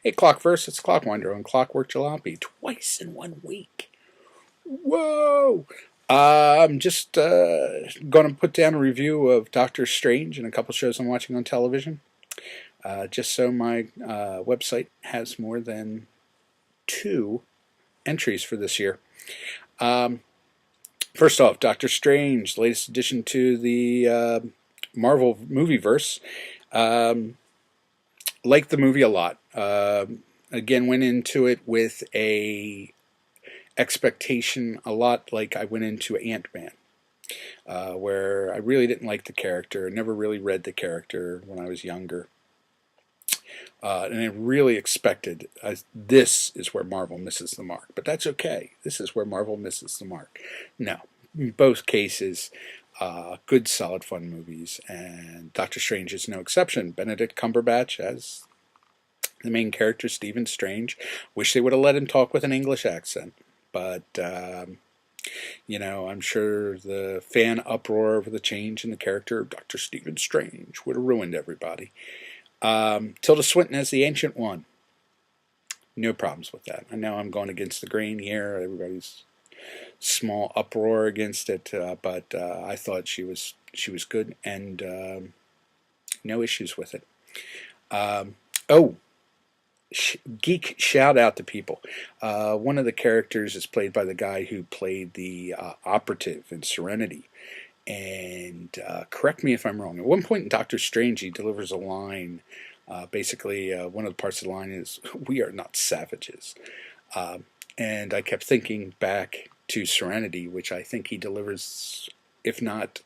Hey, Clockverse, it's Clockwinder on Clockwork Jalopy, twice in 1 week. Whoa! I'm just going to put down a review of Doctor Strange and a couple shows I'm watching on television, just so my website has more than 2 entries for this year. Um, First off, Doctor Strange, latest addition to the Marvel movieverse. Um, Liked the movie a lot. Again, went into it with a expectation a lot like I went into Ant-Man, where I really didn't like the character. Never really read the character when I was younger. And I really expected this is where Marvel misses the mark. But that's okay. This is where Marvel misses the mark. No, in both cases, good, solid, fun movies. And Doctor Strange is no exception. Benedict Cumberbatch as the main character, Stephen Strange. Wish they would have let him talk with an English accent. But I'm sure the fan uproar over the change in the character of Dr. Stephen Strange would have ruined everybody. Tilda Swinton as the Ancient One. No problems with that. I know I'm going against the grain here. Everybody's small uproar against it, but I thought she was good, and no issues with it. Oh, geek shout out to people. One of the characters is played by the guy who played the operative in Serenity. And correct me if I'm wrong. At one point in Doctor Strange, he delivers a line. Basically, one of the parts of the line is, "We are not savages." And I kept thinking back to Serenity, which I think he delivers, if not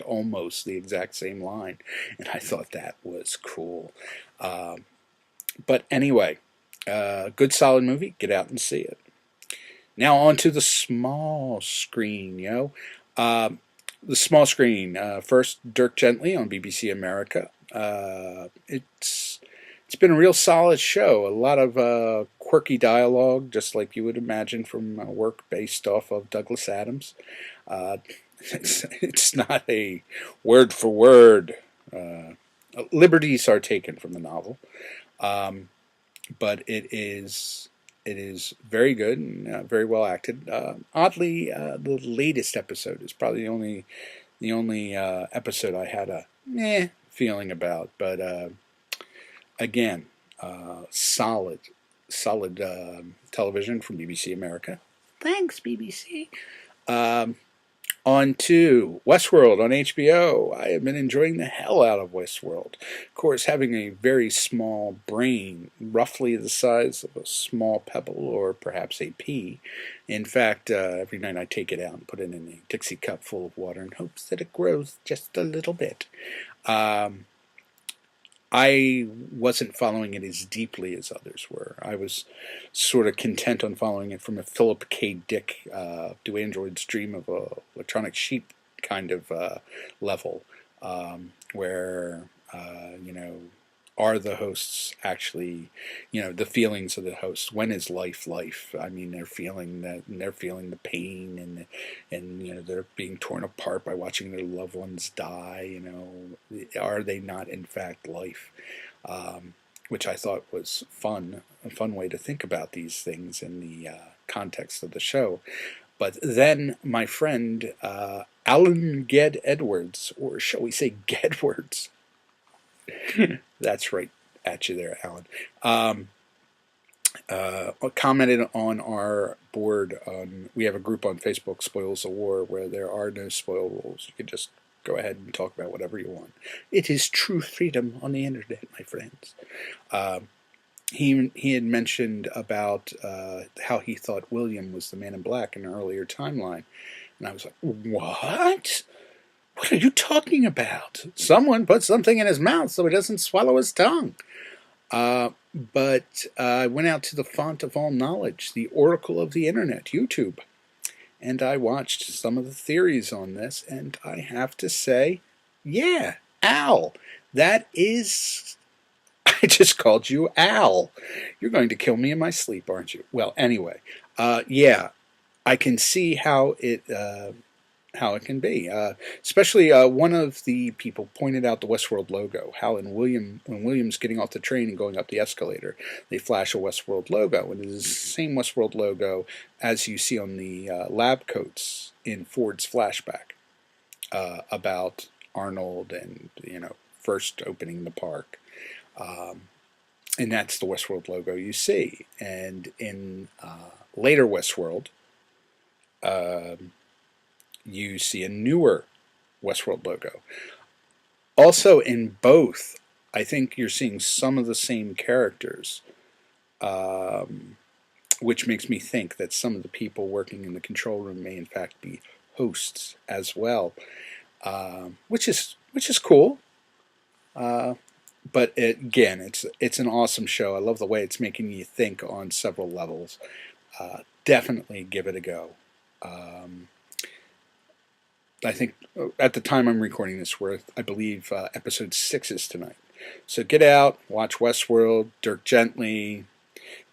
almost the exact same line. And I thought that was cool. But anyway, good solid movie. Get out and see it. Now on to the small screen, the small screen. First, Dirk Gently on BBC America. It's been a real solid show. A lot of quirky dialogue, just like you would imagine from work based off of Douglas Adams. It's not a word for word. Liberties are taken from the novel. But it is very good and very well acted. Oddly, the latest episode is probably the only episode I had a feeling about. But again, solid television from BBC America. Thanks, BBC. On to Westworld on HBO. I have been enjoying the hell out of Westworld. Of course, having a very small brain, roughly the size of a small pebble or perhaps a pea. In fact, every night I take it out and put it in a Dixie cup full of water in hopes that it grows just a little bit. I wasn't following it as deeply as others were. I was sort of content on following it from a Philip K. Dick, Do Androids Dream of a Electronic Sheep kind of level, where, are the hosts actually, the feelings of the hosts? When is life life? I mean, they're feeling the pain, and they're being torn apart by watching their loved ones die. Are they not in fact life? Which I thought was a fun way to think about these things in the context of the show. But then my friend Alan Ged Edwards, or shall we say Gedwards, that's right at you there, Alan. Commented on our board. We have a group on Facebook, Spoils of War, where there are no spoil rules. You can just go ahead and talk about whatever you want. It is true freedom on the internet, my friends. He had mentioned about how he thought William was the Man in Black in an earlier timeline. And I was like, what? What are you talking about? Someone put something in his mouth so he doesn't swallow his tongue. But I went out to the font of all knowledge, the oracle of the internet, YouTube. And I watched some of the theories on this, and I have to say, yeah, Al, that is... I just called you Al. You're going to kill me in my sleep, aren't you? Well, anyway, yeah, I can see how how it can be. Especially one of the people pointed out the Westworld logo. How when William's getting off the train and going up the escalator, they flash a Westworld logo, and it is the same Westworld logo as you see on the lab coats in Ford's flashback about Arnold and first opening the park. And that's the Westworld logo you see. And in later Westworld, you see a newer Westworld logo. Also, in both, I think you're seeing some of the same characters, which makes me think that some of the people working in the control room may, in fact, be hosts as well, which is cool. But again, it's an awesome show. I love the way it's making you think on several levels. Definitely give it a go. I think at the time I'm recording this, I believe episode 6 is tonight. So get out, watch Westworld, Dirk Gently,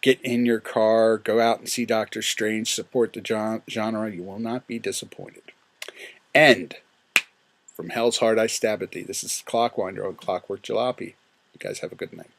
get in your car, go out and see Doctor Strange, support the genre. You will not be disappointed. And from Hell's Heart I Stab at Thee. This is Clockwinder on Clockwork Jalopy. You guys have a good night.